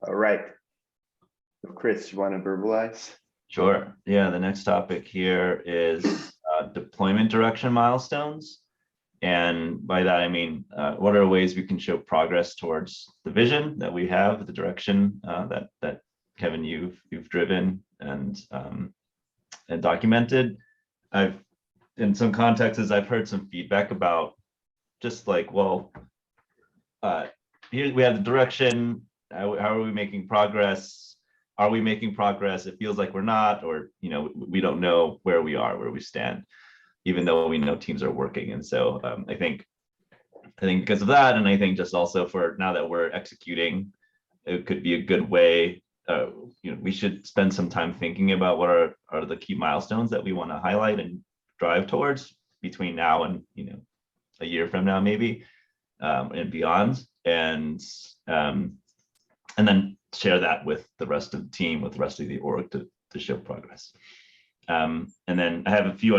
All right. So Chris, you want to verbalize? Sure. Yeah, the next topic here is deployment direction milestones. And by that, I mean, what are ways we can show progress towards the vision that we have, the direction that Kevin, you've driven and documented. In some contexts, I've heard some feedback about just like, well, here we have the direction. How are we making progress? Are we making progress? It feels like we're not, or we don't know where we are, where we stand, even though we know teams are working. And so I think because of that, and I think just also for now that we're executing, it could be a good way. We should spend some time thinking about what are the key milestones that we want to highlight and drive towards between now and a year from now, maybe, and beyond, and then share that with the rest of the team, with the rest of the org to show progress. And then I have a few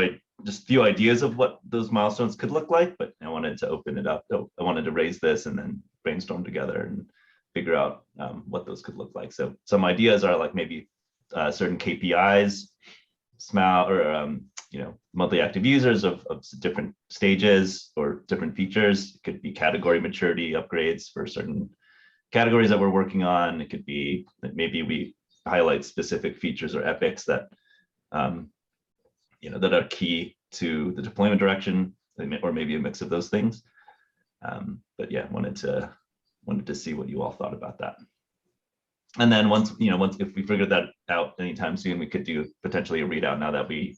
ideas of what those milestones could look like, but I wanted to open it up. I wanted to raise this and then brainstorm together and figure out what those could look like. So some ideas are like maybe certain KPIs, monthly active users of different stages or different features. It could be category maturity upgrades for certain categories that we're working on. It could be that maybe we highlight specific features or epics that that are key to the deployment direction, or maybe a mix of those things. But yeah, wanted to see what you all thought about that. And then once if we figured that out anytime soon, we could do potentially a readout now that we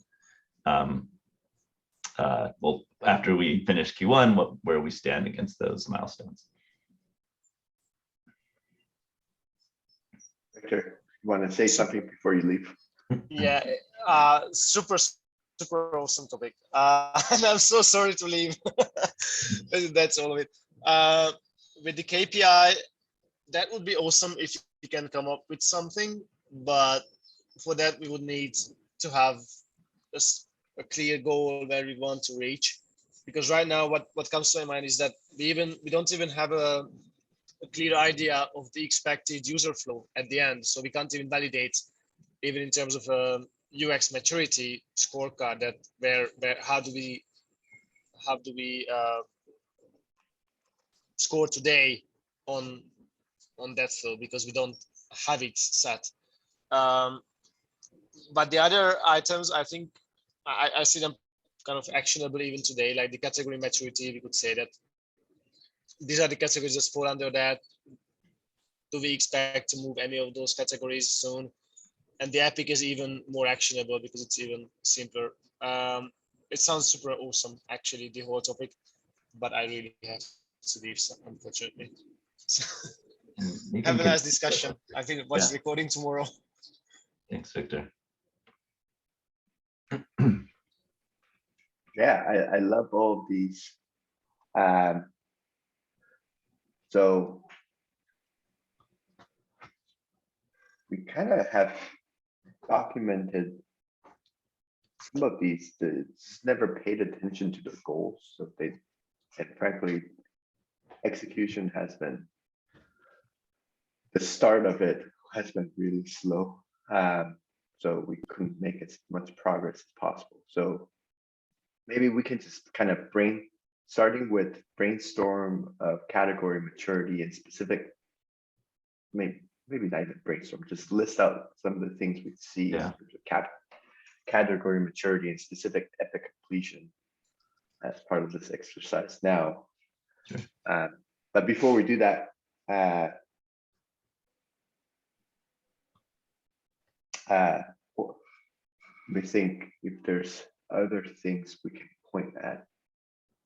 after we finish Q1, where we stand against those milestones. Victor, you want to say something before you leave? Yeah, super awesome topic. And I'm so sorry to leave. That's all of it. With the KPI, that would be awesome if you can come up with something, but for that we would need to have a clear goal where we want to reach. Because right now, what comes to my mind is that we don't even have a clear idea of the expected user flow at the end, so we can't even validate, even in terms of UX maturity scorecard, that where how do we score today on that flow, because we don't have it set. But the other items, I think I see them kind of actionable even today, like the category maturity. We could say that these are the categories that fall under that. Do we expect to move any of those categories soon? And the epic is even more actionable because it's even simpler. It sounds super awesome, actually, the whole topic, but I really have to leave, unfortunately. Have a nice discussion. I think watch the recording tomorrow. Thanks, Victor. Yeah, I love all of these. So we kind of have documented some of these. Just never paid attention to the goals, so and frankly, execution has been, the start of it has been really slow. So we couldn't make as much progress as possible. So maybe we can just kind of starting with brainstorm of category maturity and specific, maybe not even brainstorm, just list out some of the things we see in category maturity and specific epic completion as part of this exercise now. Sure. But before we do that, we think if there's other things we can point at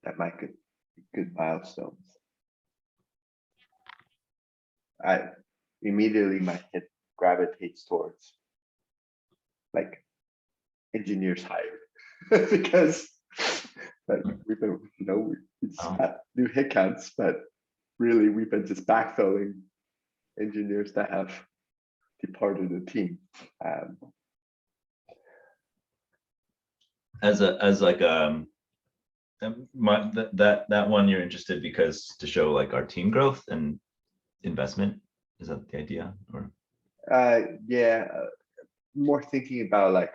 that might be good milestones. Immediately my head gravitates towards like engineers hired because like we've been, it's new headcounts, but really we've been just backfilling engineers that have departed the team. That one you're interested because to show like our team growth and investment Is that the idea? Or Yeah, more thinking about like,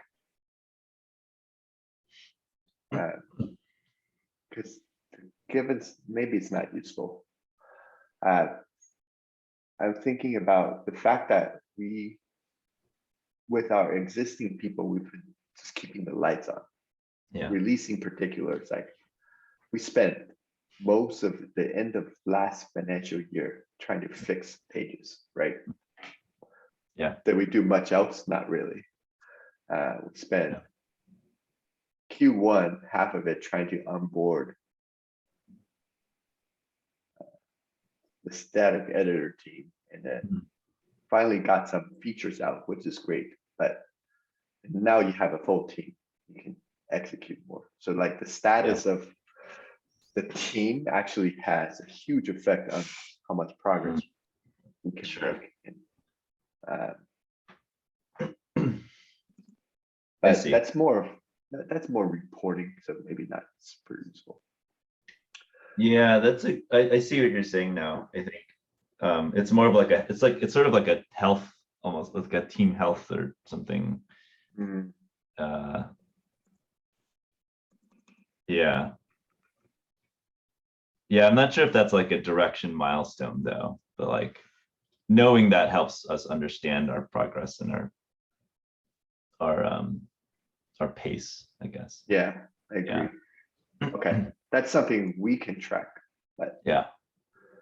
because given maybe it's not useful. I'm thinking about the fact that with our existing people, we've been just keeping the lights on, yeah, releasing particulars. Like we spent most of the end of last financial year trying to fix pages, right? Yeah. Did we do much else? Not really. We spent Yeah. Q1, half of it trying to onboard the static editor team, and then Mhm. finally got some features out, which is great. But now you have a full team, you can execute more. So like the status of the team actually has a huge effect on how much progress we can Sure. make. And, I but see. that's more reporting, so maybe not super useful. Yeah, I see what you're saying now. I think it's more of like it's sort of like a health, almost like a team health or something. Mhm. Yeah. Yeah, I'm not sure if that's like a direction milestone though, but like knowing that helps us understand our progress and our pace, I guess. Yeah, I agree. Yeah. Okay, that's something we can track, but Yeah.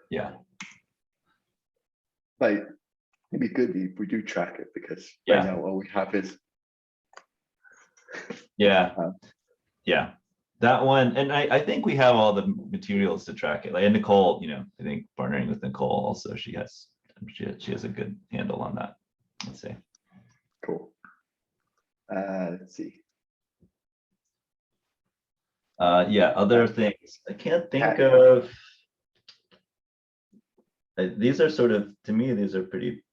Yeah. like it'd be good if we do track it, because Yeah. right now all we have is Yeah. Uh, Yeah. That one, and I think we have all the materials to track it. Like, and Nicole, I think partnering with Nicole also, she has a good handle on that. Let's say. cool. Let's see. Yeah, other things I can't think Yeah. of. These are sort of, to me, these are pretty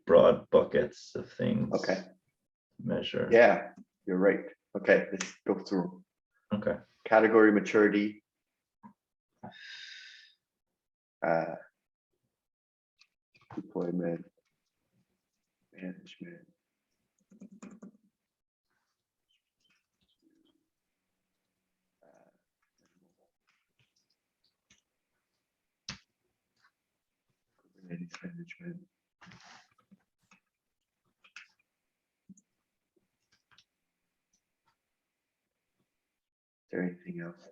broad buckets of things. Okay. to measure. Yeah, you're right. Okay, let's go through. Okay. Category maturity. Deployment. Management. Kubernetes management. Is there anything else?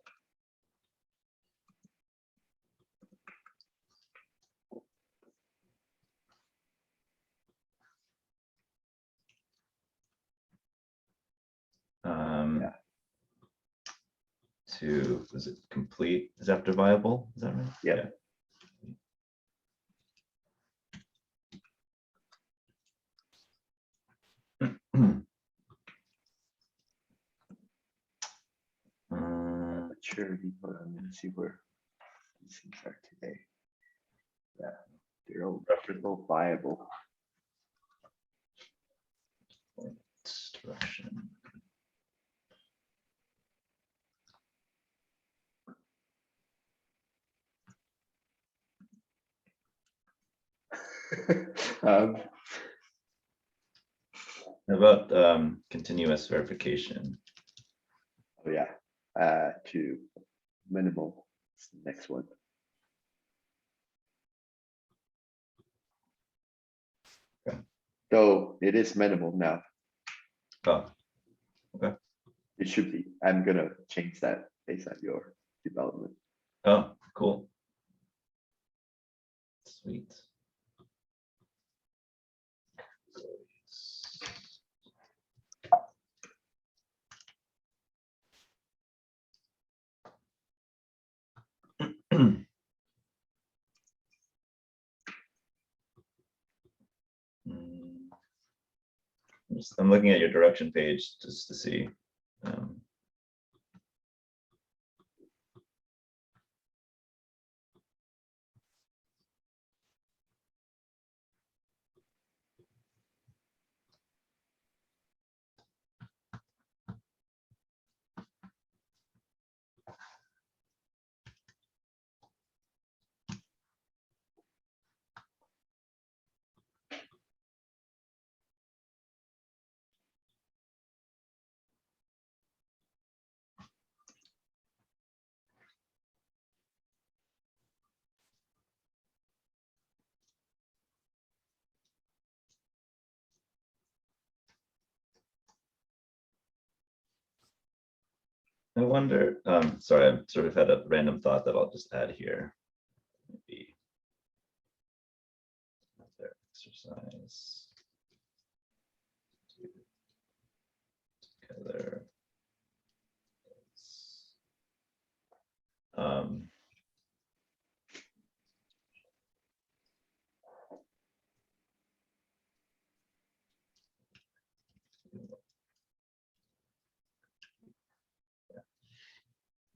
Yeah. Was it complete? Is after viable? Is that right? Yeah. Maturity. Hold on, let me see where these things are today. Yeah, they're all referable, viable. Direction. um, How about continuous verification? oh yeah, to minimal. It's the next one. Okay. Though it is minimal now. Oh, It should be. I'm gonna change that based on your development. oh, cool. Sweet. I'm looking at your direction page just to see. I wonder, sorry, I'm sort of had a random thought that I'll just add here. Maybe. Another exercise. Together.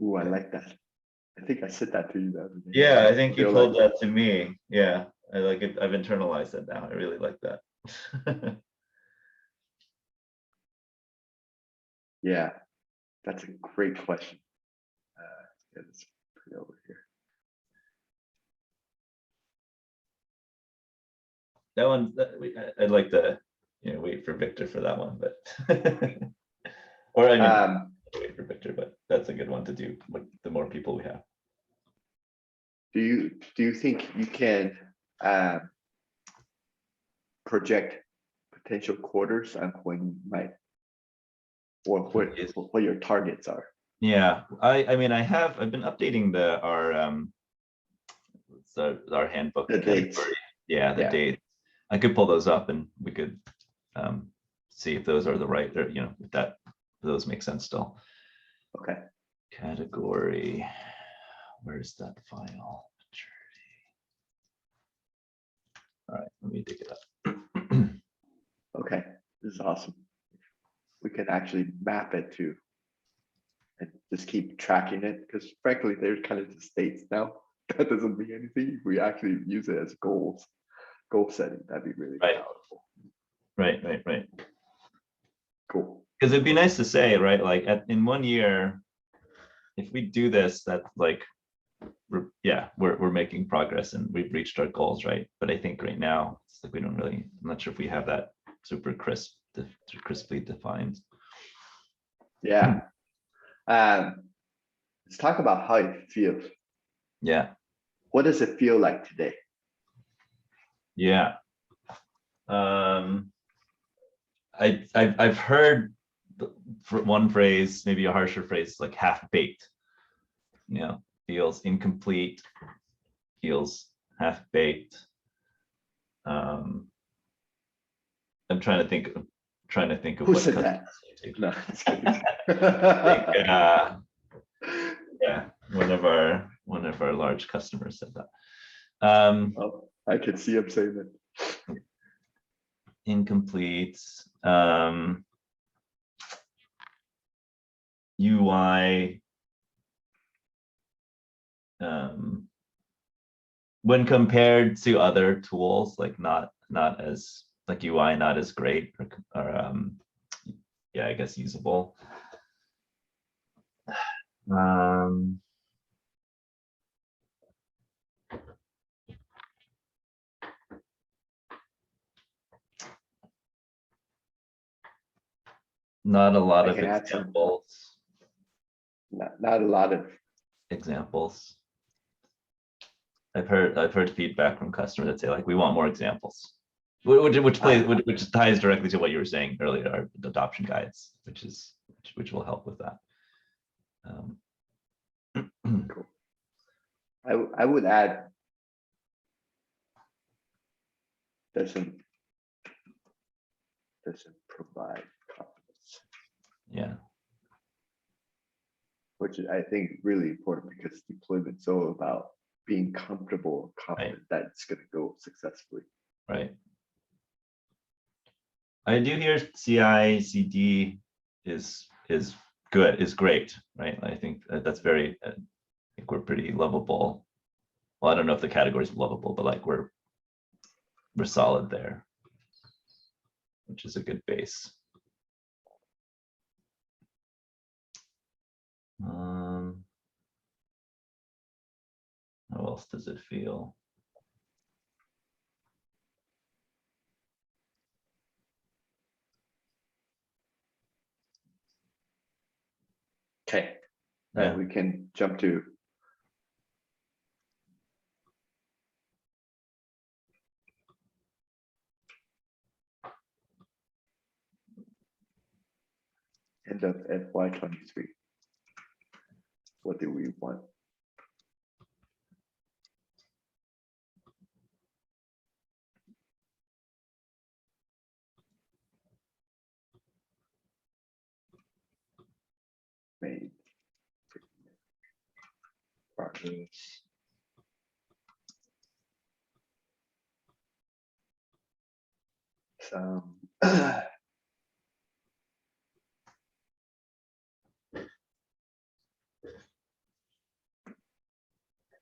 Ooh, I like that. I think I said that to you the other day. Yeah, I think you Feel told like- that to me. Yeah, I like it. I've internalized it now. I really like that. Yeah, that's a great question. Yeah, let's put it over here. That one, I'd like to, wait for Victor for that one, but or I mean, wait for Victor, but that's a good one to do. The more people we have. Do you think you can project potential quarters on when you might, or what your targets are? Yeah, I mean, I've been updating our handbook. The dates. category. Yeah, the Yeah. date. I could pull those up and we could see if those are the right, or if those make sense still. Okay. Category. Where's that file? All right, let me dig it up. Okay, this is awesome. We can actually map it to and just keep tracking it, because frankly, they're kind of just states now. That doesn't mean anything. If we actually use it as goal setting, that'd be really Right. powerful. Right. Cool. Because it'd be nice to say, right? Like in 1 year, if we do this, that's like, we're making progress and we've reached our goals, right? But I think right now, it's like we don't really. I'm not sure if we have that super crisply defined. Yeah. Let's talk about how it feels. Yeah. What does it feel like today? Yeah. I've heard for one phrase, maybe a harsher phrase, like half-baked. Feels incomplete, feels half-baked. I'm trying to think of Who what said customers that? say. No, just kidding. Yeah, one of our large customers said that. Oh, I can see him saying that. Incomplete. UI. When compared to other tools, like not as like UI, not as great, or yeah, I guess usable. Not a lot I of can add some. examples. Not a lot of. Examples. I've heard feedback from customers that say, like, we want more examples, which ties directly to what you were saying earlier, our adoption guides, which will help with that. Cool. I would add doesn't provide confidence, Yeah. which I think is really important, because deployment's all about being comfortable, confident that it's going to go successfully. Right. I do hear CI/CD is good, is great, right? I think that's very. I think we're pretty lovable. Well, I don't know if the category is lovable, but like we're solid there, which is a good base. How else does it feel? Okay. Yeah. We can jump to end of FY23. What do we want? Made. Progress. Some. I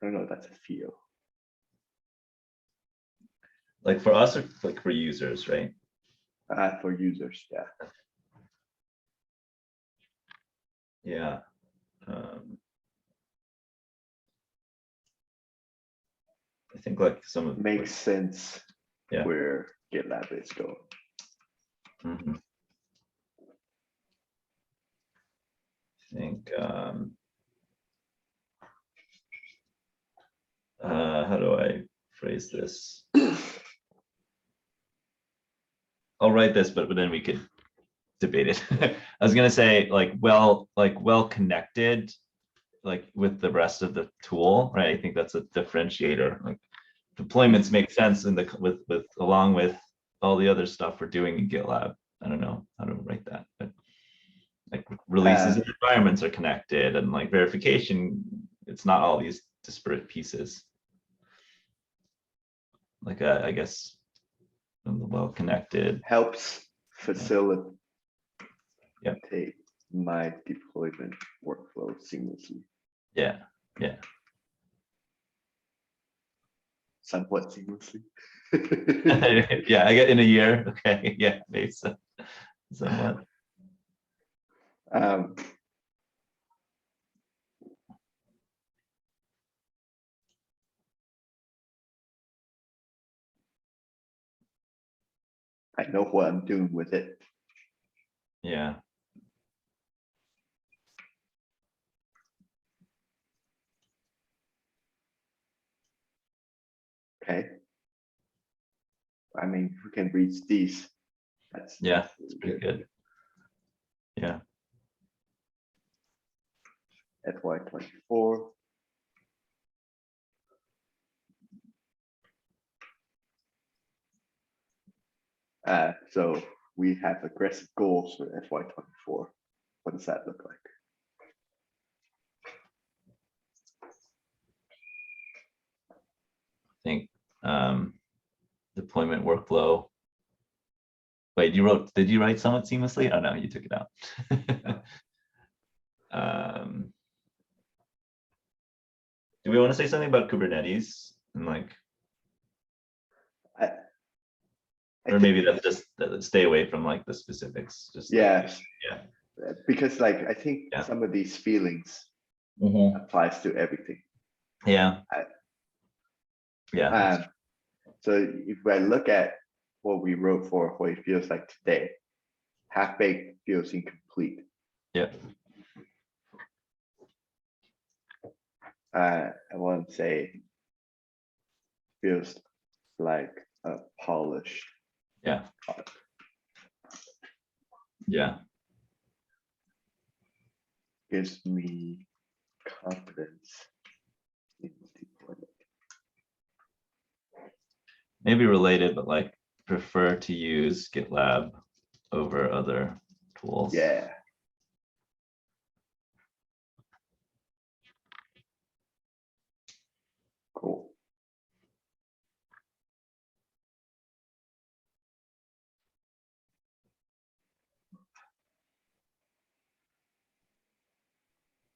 don't know, that's a feel. Like for us or like for users, right? For users, yeah. Yeah. I think like some of Makes sense. Yeah. Where GitLab is going. Mhm. I think how do I phrase this? I'll write this, but then we could debate it. I was gonna say like well connected, like with the rest of the tool, right? I think that's a differentiator. Like deployments make sense in the with along with all the other stuff we're doing in GitLab. I don't know how to write that, but like releases and environments are connected, and like verification, it's not all these disparate pieces. Like I guess well connected Helps facilitate Yep. my deployment workflow seamlessly. Yeah. Somewhat seamlessly. Yeah, I get in a year. Okay, yeah, maybe so. Somewhat. I know what I'm doing with it. Yeah. Okay. I mean, if we can reach these. That's Yeah, it's pretty good. Yeah. FY24. So we have aggressive goals for FY24. What does that look like? I think deployment workflow. Wait, did you write somewhat seamlessly? Oh no, you took it out. Do we want to say something about Kubernetes and like, or maybe that's just stay away from like the specifics. Just yes. Yeah. Because like I think Yeah. some of these feelings Mhm. applies to everything. Yeah. Yeah. So if I look at what we wrote for what it feels like today, half-baked feels incomplete. Yeah. I want to say feels like a polished. Yeah. product. Yeah. Gives me confidence in deployment. Maybe related, but like prefer to use GitLab over other tools. Yeah. Cool.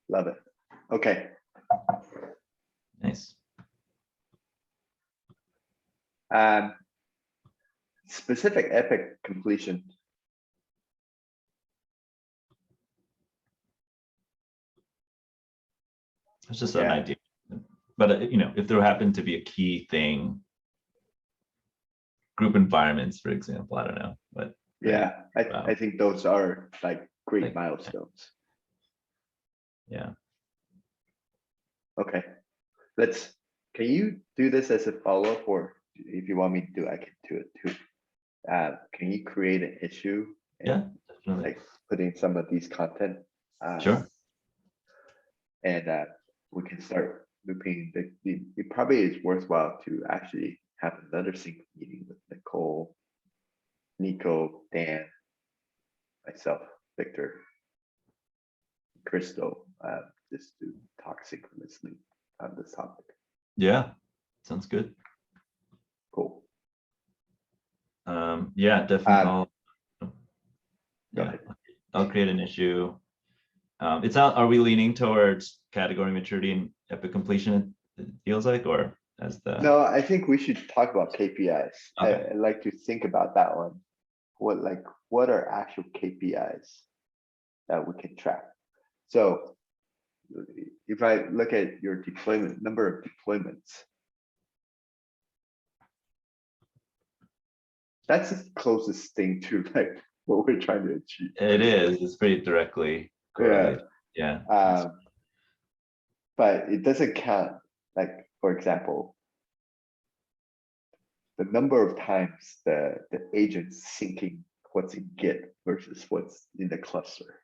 Love it. Okay. Nice. Specific epic completion. It's just an idea, but you know, if there happened to be a key thing, group environments, for example, I don't know, but Yeah, I think those are like great milestones. Yeah. Okay, can you do this as a follow-up, or if you want me to do, I can do it too. Can you create an issue? Yeah, definitely. Like put in some of these content. Sure. And we can start looping. It probably is worthwhile to actually have another sync meeting with Nicole, Nico, Dan, myself, Victor, Crystal, just to talk synchronously on this topic. Yeah, sounds good. Cool. Yeah, definitely. Go Yeah, ahead. I'll create an issue. It's out. Are we leaning towards category maturity and epic completion? It feels like, or as the No, I think we should talk about KPIs. Okay. I'd like to think about that one. What are actual KPIs that we can track? So if I look at your deployment, number of deployments, that's the closest thing to like what we're trying to achieve. It is. It's pretty directly correlated. Yeah. But it doesn't count, like, for example, the number of times the agent's syncing what's in Git versus what's in the cluster.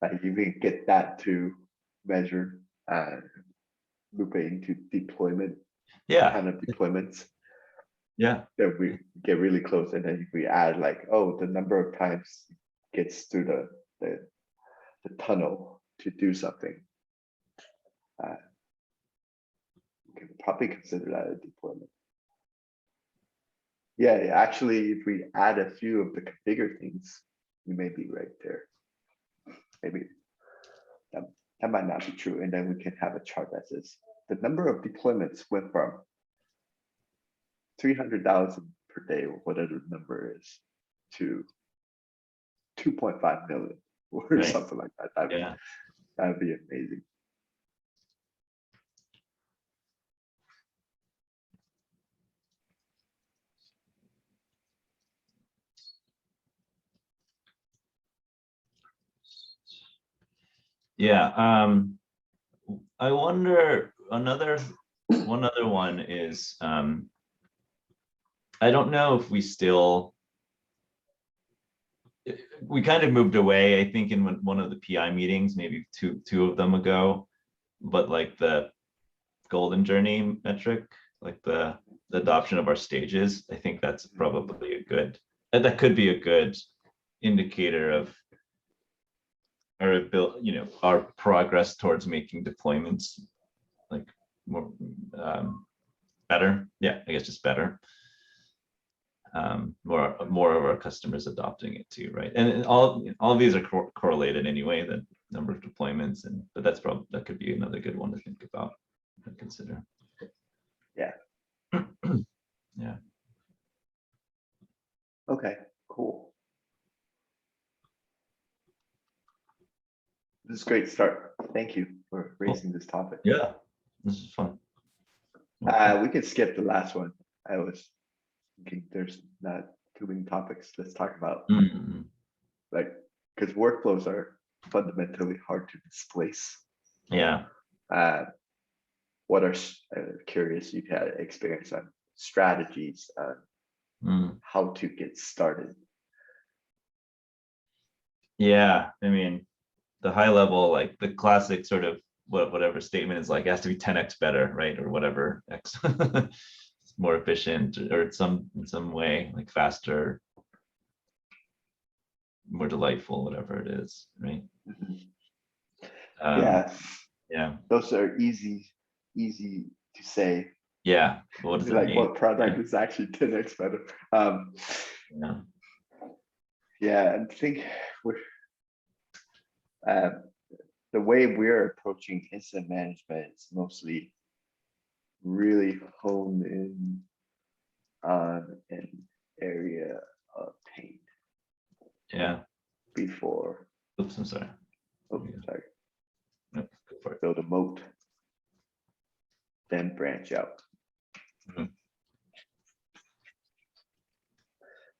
Like you can get that to measure loop it into deployment, Yeah. kind of deployments. Yeah. That we get really close, and then if we add like, oh, the number of times it gets through the tunnel to do something, we can probably consider that a deployment. Yeah, actually, if we add a few of the configure things, we may be right there. Maybe that might not be true, and then we can have a chart that says the number of deployments went from 300,000 per day, or whatever the number is, to 2.5 million or Right. something like that. That'd be amazing. Yeah. I wonder one other one is I don't know if we kind of moved away, I think, in one of the PI meetings, maybe two of them ago, but like the golden journey metric, like the adoption of our stages, I think that's probably a good, that could be a good indicator of our ability, our progress towards making deployments like more better. Yeah, I guess just better. More of our customers adopting it too, right? And all of these are correlated anyway, the number of deployments, but that could be another good one to think about and consider. Yeah. Yeah. Okay, cool. This is a great start. Thank you for raising this topic. Yeah, this is fun. We can skip the last one. I was thinking there's not too many topics. Let's talk about like, because workflows are fundamentally hard to displace. Yeah. What are curious you've had experience on strategies on how to get started? Yeah, I mean, the high level, like the classic sort of whatever statement is like, it has to be 10x better, right? Or whatever x more efficient, or in some way like faster, more delightful, whatever it is, right? Yeah, those are easy to say. Yeah, what does it like mean? What product is actually 10x better? Yeah, I think the way we're approaching incident management is mostly really honed in on an area of pain. Yeah. Before. Oops, I'm sorry. Oh, sorry. No, go for it. Build a moat, then branch out.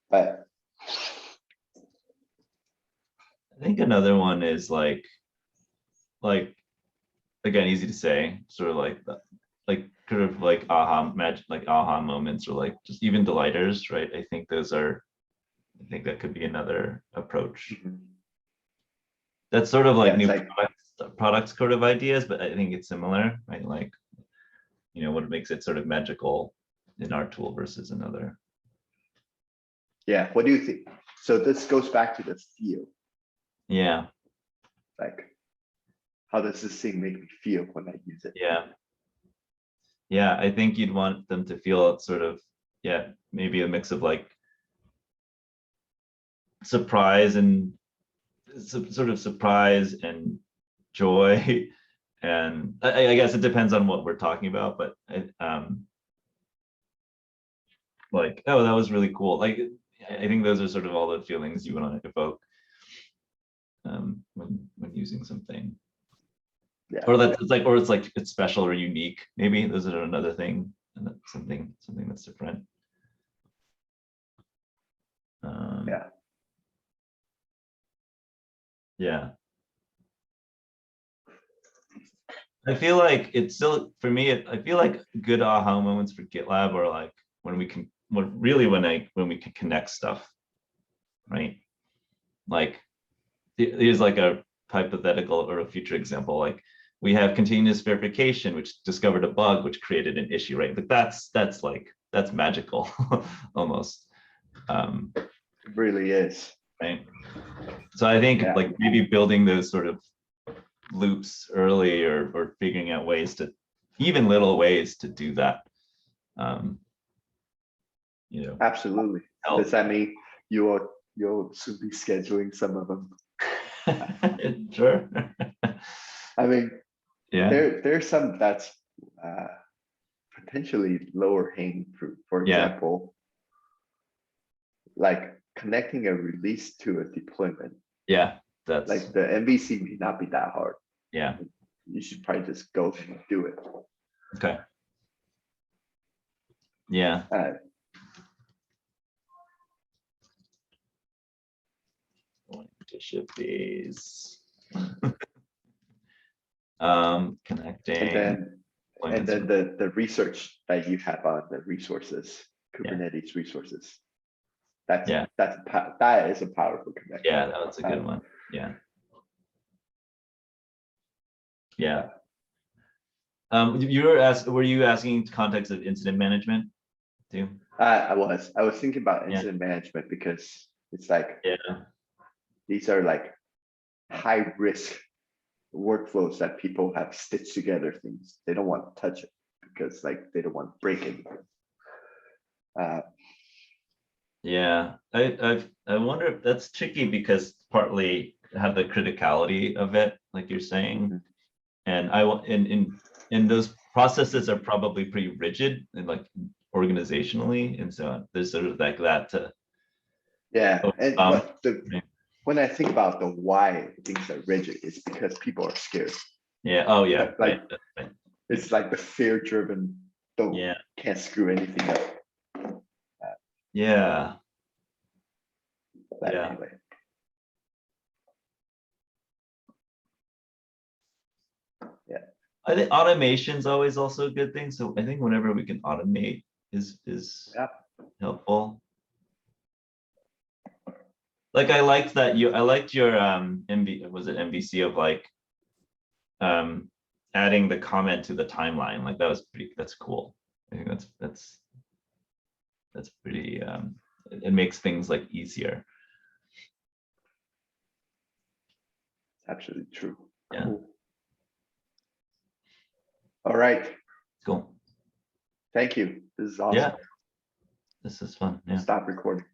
But I think another one is like again, easy to say, sort of like aha magic, like aha moments, or like just even delighters, right? I think that could be another approach. That's sort of like new products. products sort of ideas, but I think it's similar, right? Like, what makes it sort of magical in our tool versus another. Yeah, what do you think? So this goes back to the feel. Yeah, Like, how does this thing make me feel when I use it? yeah. I think you'd want them to feel sort of, maybe a mix of like surprise and sort of surprise and joy. And I guess it depends on what we're talking about, but like, oh, that was really cool. Like, I think those are sort of all the feelings you want to evoke when using something. Yeah. Or that it's like, it's special or unique. Maybe those are another thing, and that's something that's different. Yeah. Yeah. I feel like it's still, for me, I feel like good aha moments for GitLab are like when we can, when we can connect stuff, right? Like, here's like a hypothetical or a future example. Like, we have continuous verification, which discovered a bug, which created an issue, right? But that's magical, almost. It really is. Right. So I think Yeah. like maybe building those sort of loops early, or figuring out ways to, even little ways to do that. Absolutely. help. Does that mean you'll soon be scheduling some of them? Sure. I mean, Yeah. there's some that's potentially lower hanging fruit. For example, like connecting a release to a deployment. Yeah. That's Like the MVC may not be that hard. yeah. You should probably just go and do it. Okay. Yeah. Going to ship these. Connecting. And then the research that you have on the resources, Kubernetes resources. That is a powerful connection. Yeah, that was a good one. Yeah. Yeah. Were you asking context of incident management too? I was thinking about incident management because it's like, these are like high risk workflows that people have stitched together things. They don't want to touch it because like they don't want to break anything. Yeah, I wonder if that's tricky, because partly have the criticality of it, like you're saying, and in those processes are probably pretty rigid and like organizationally, and so there's sort of like that to when I think about the why things are rigid, it's because people are scared. Yeah. Oh yeah. Like right. It's like the fear driven. Can't screw anything up. Yeah. But anyway. Yeah. I think automation's always also a good thing. So I think whenever we can automate is helpful. Like I liked your MVC of like adding the comment to the timeline. Like that's cool. I think that's pretty it makes things like easier. Absolutely true. Yeah. Cool. All right. Cool. Thank you. This is awesome. Yeah. This is fun. Yeah. Stop recording.